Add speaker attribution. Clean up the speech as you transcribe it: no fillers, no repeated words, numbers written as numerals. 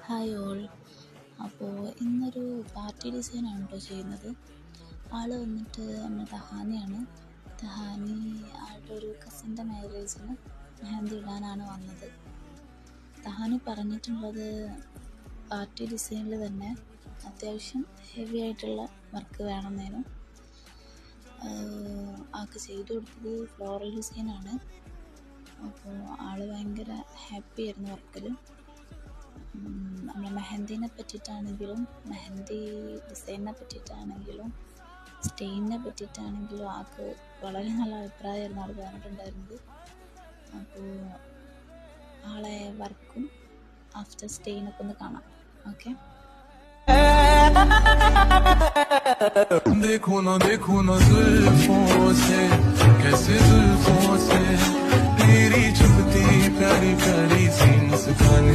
Speaker 1: Hi all. അപ്പോൾ ഇന്നൊരു party ഡിസൈനാണ് കേട്ടോ ചെയ്യുന്നത്. ആൾ വന്നിട്ട് നമ്മുടെ തഹാനിയാണ്. തഹാനി ആളുടെ ഒരു കസിൻ്റെ മാരേജിന് മെഹന്തി ഇടാനാണ് വന്നത്. തഹാനി പറഞ്ഞിട്ടുള്ളത് പാർട്ടി ഡിസൈനിൽ തന്നെ അത്യാവശ്യം ഹെവി ആയിട്ടുള്ള വർക്ക് വേണമെന്നേനും. ആൾക്ക് ചെയ്തു കൊടുത്തത് ഫ്ലോറൽ ഡിസൈനാണ്. അപ്പോൾ ആൾ ഭയങ്കര ഹാപ്പി ആയിരുന്നു വർക്കിൽ. നമ്മുടെ മെഹന്തിനെ പറ്റിയിട്ടാണെങ്കിലും മെഹന്തി ഡിസൈനിനെ പറ്റിയിട്ടാണെങ്കിലും സ്റ്റെയിനിനെ പറ്റിയിട്ടാണെങ്കിലും ആൾക്ക് വളരെ നല്ല അഭിപ്രായമായിരുന്നു ആൾ പറഞ്ഞിട്ടുണ്ടായിരുന്നത്. അപ്പോൾ ആളെ വർക്കും ആഫ്റ്റർ സ്റ്റെയിനൊക്കെ ഒന്ന് കാണാം. ഓക്കെ. देखो ना जुल्फों से कैसे जुल्फों से तेरी छुपती प्यारी प्यारी सी मुस्कान